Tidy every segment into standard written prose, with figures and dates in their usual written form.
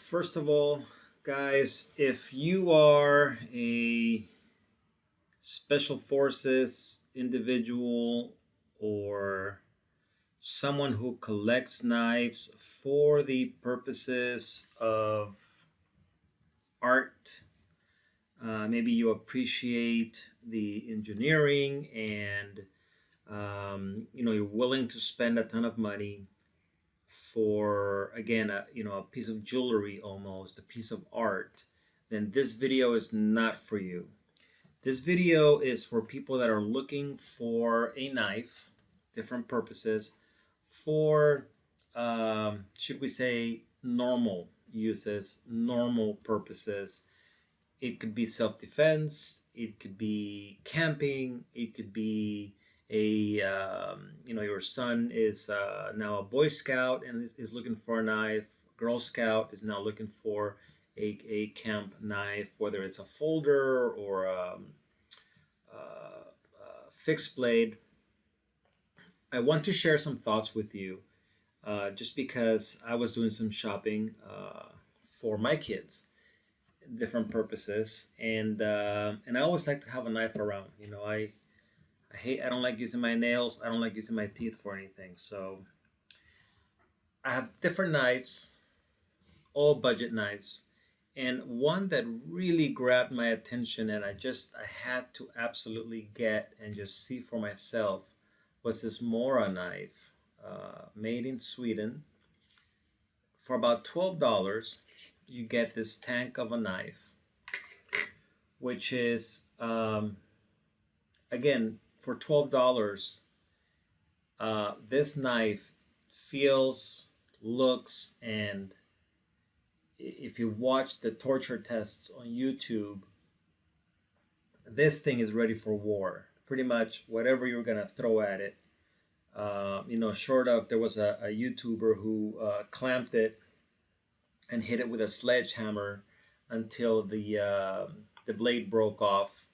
First of all, guys, if you are a special forces individual or someone who collects knives for the purposes of art, maybe you appreciate the engineering and you're willing to spend a ton of money for, again, a piece of jewelry, almost a piece of art, then this video is not for you. This video is for people that are looking for a knife, different purposes, for should we say normal uses, normal purposes. It could be self-defense, it could be camping, it could be a your son is now a Boy Scout and is looking for a knife. Girl Scout is now looking for a camp knife, whether it's a folder or a fixed blade. I want to share some thoughts with you, just because I was doing some shopping for my kids, different purposes, and I always like to have a knife around. I don't like using my nails. I don't like using my teeth for anything. So I have different knives, all budget knives. And one that really grabbed my attention and I had to absolutely get and just see for myself was this Mora knife, made in Sweden. For about $12, you get this tank of a knife, which is, again, for $12, this knife feels, looks, and if you watch the torture tests on YouTube, this thing is ready for war. Pretty much whatever you're gonna throw at it. Short of, there was a YouTuber who clamped it and hit it with a sledgehammer until the blade broke off.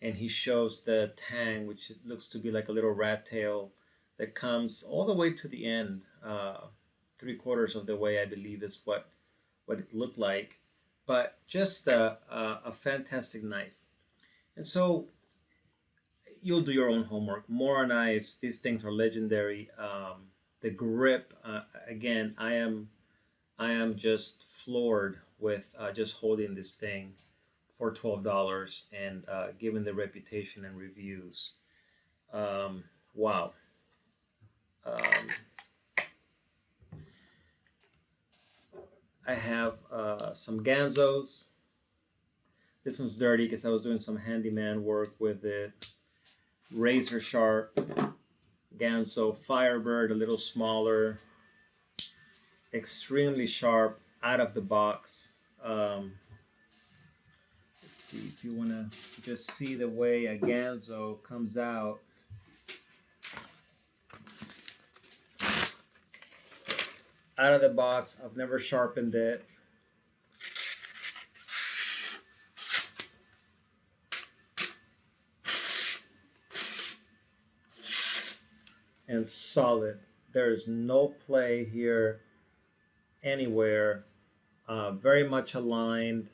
And he shows the tang, which looks to be like a little rat tail that comes all the way to the end, 3/4 of the way, I believe, is what it looked like. But just a fantastic knife. And so you'll do your own homework. Mora knives, these things are legendary. The grip, again, I am just floored with just holding this thing for $12 and given the reputation and reviews. Wow. I have some Ganzos. This one's dirty because I was doing some handyman work with it. Razor sharp Ganzo Firebird, a little smaller, extremely sharp, out of the box. See if you want to just see the way a Ganzo comes out. Out of the box, I've never sharpened it. And solid. There is no play here anywhere. Very much aligned.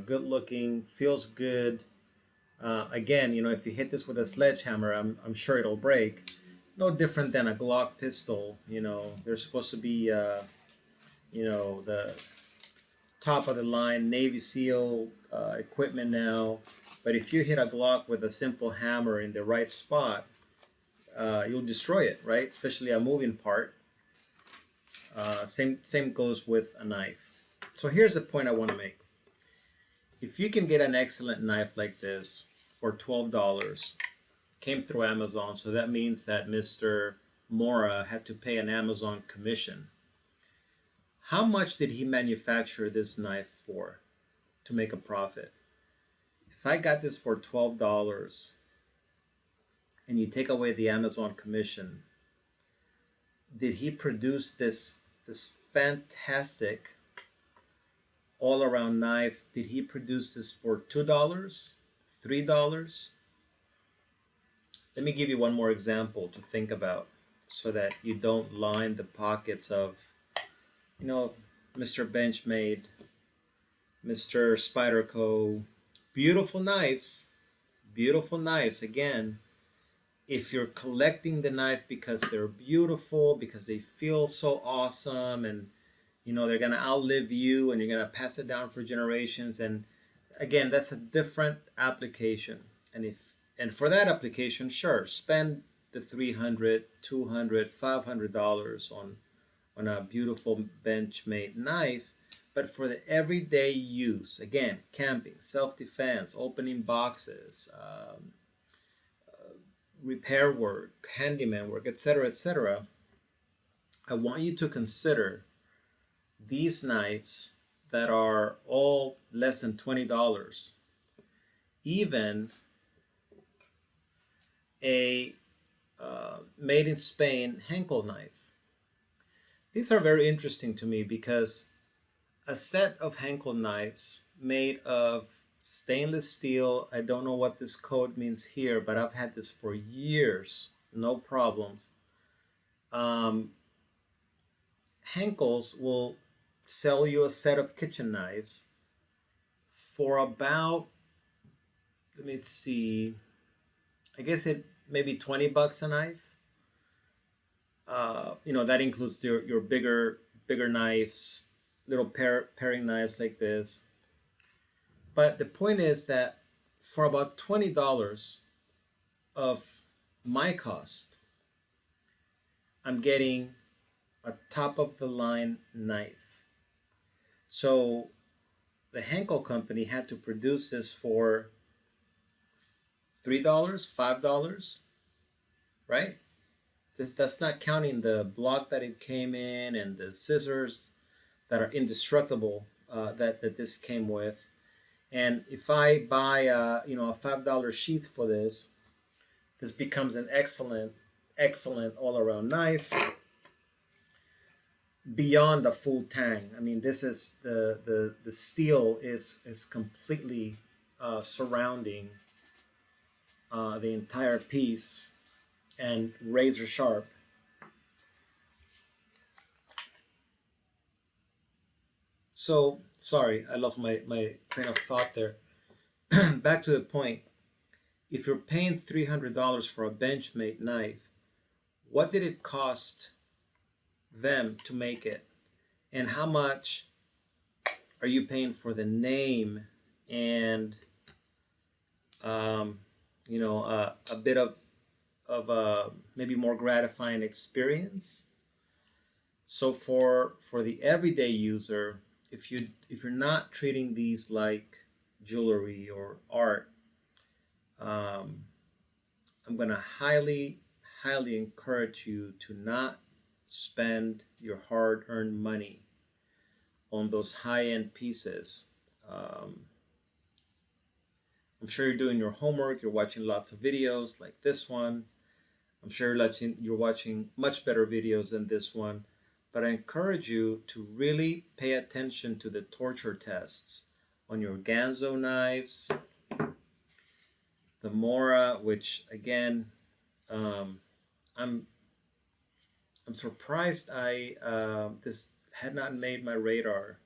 Good looking, feels good. Again, if you hit this with a sledgehammer, I'm sure it'll break. No different than a Glock pistol. They're supposed to be, the top of the line Navy SEAL equipment now. But if you hit a Glock with a simple hammer in the right spot, you'll destroy it, right? Especially a moving part. Same goes with a knife. So here's the point I want to make. If you can get an excellent knife like this for $12, came through Amazon, so that means that Mr. Mora had to pay an Amazon commission. How much did he manufacture this knife for to make a profit? If I got this for $12 and you take away the Amazon commission, did he produce this fantastic all-around knife? Did he produce this for $2, $3? Let me give you one more example to think about so that you don't line the pockets of, Mr. Benchmade, Mr. Spyderco. Beautiful knives. Beautiful knives. Again, if you're collecting the knife because they're beautiful, because they feel so awesome, and you know they're gonna outlive you, and you're gonna pass it down for generations, and again, that's a different application. And for that application, sure, spend the 300, 200, $500 on a beautiful Benchmade knife. But for the everyday use, again, camping, self-defense, opening boxes, repair work, handyman work, etc., etc., I want you to consider these knives that are all less than $20. Even a made in Spain Henkel knife. These are very interesting to me because a set of Henkel knives made of stainless steel. I don't know what this code means here, but I've had this for years, no problems. Henkel's will sell you a set of kitchen knives for about, let me see, I guess it maybe $20 a knife. You know, that includes your bigger knives, little paring knives like this. But the point is that for about $20 of my cost, I'm getting a top of the line knife. So the Henkel company had to produce this for $3, $5, right? That's not counting the block that it came in and the scissors that are indestructible that this came with. And if I buy a $5 sheath for this, this becomes an excellent all around knife beyond a full tang. I mean, this is the steel is completely surrounding the entire piece and razor sharp. So sorry, I lost my train of thought there. Back to the point. If you're paying $300 for a Benchmade knife, what did it cost them to make it? And how much are you paying for the name and a bit of a maybe more gratifying experience? So for the everyday user, if you're not treating these like jewelry or art, I'm going to highly encourage you to not spend your hard-earned money on those high-end pieces. I'm sure you're doing your homework, you're watching lots of videos like this one. I'm sure you're watching much better videos than this one, but I encourage you to really pay attention to the torture tests on your Ganzo knives, the Mora, which again, I'm surprised this had not made my radar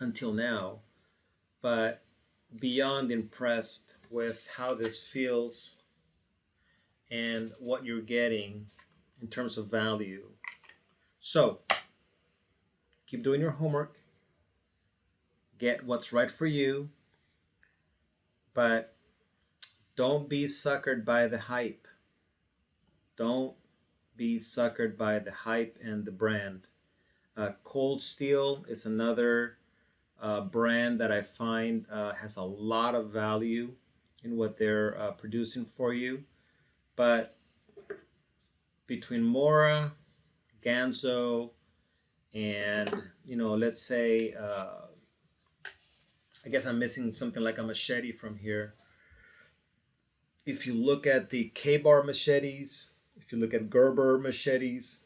until now, but beyond impressed with how this feels and what you're getting in terms of value. So keep doing your homework, get what's right for you, but don't be suckered by the hype. Don't be suckered by the hype and the brand. Cold Steel is another brand that I find has a lot of value in what they're producing for you. But between Mora, Ganzo, and let's say I guess I'm missing something like a machete from here. If you look at the K-bar machetes, if you look at Gerber machetes,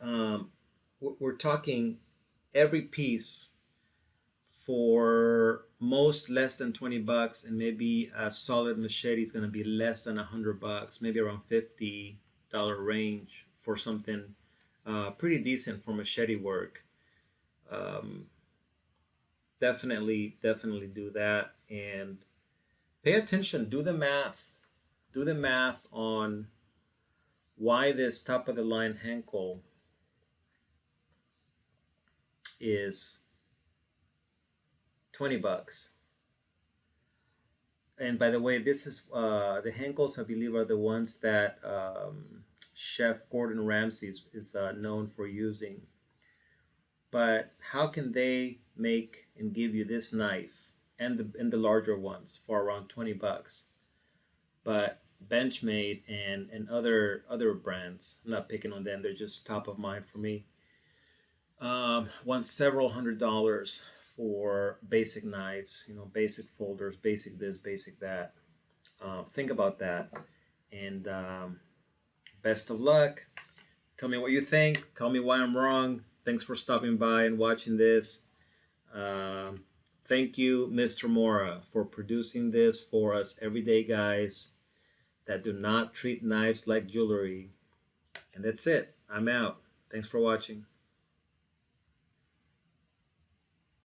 we're talking every piece for most less than $20, and maybe a solid machete is going to be less than $100, maybe around $50 range for something pretty decent for machete work. Um, definitely do that, and pay attention. Do the math on why this top of the line Henkel is $20. And by the way, this is the Henkels, I believe, are the ones that Chef Gordon Ramsay is known for using. But how can they make and give you this knife and the larger ones for around $20? But Benchmade and other brands, I'm not picking on them, they're just top of mind for me. Want several $100s for basic knives, basic folders, basic this, basic that. Think about that. And best of luck. Tell me what you think. Tell me why I'm wrong. Thanks for stopping by and watching this. Thank you, Mr. Mora, for producing this for us everyday guys that do not treat knives like jewelry. And that's it. I'm out. Thanks for watching.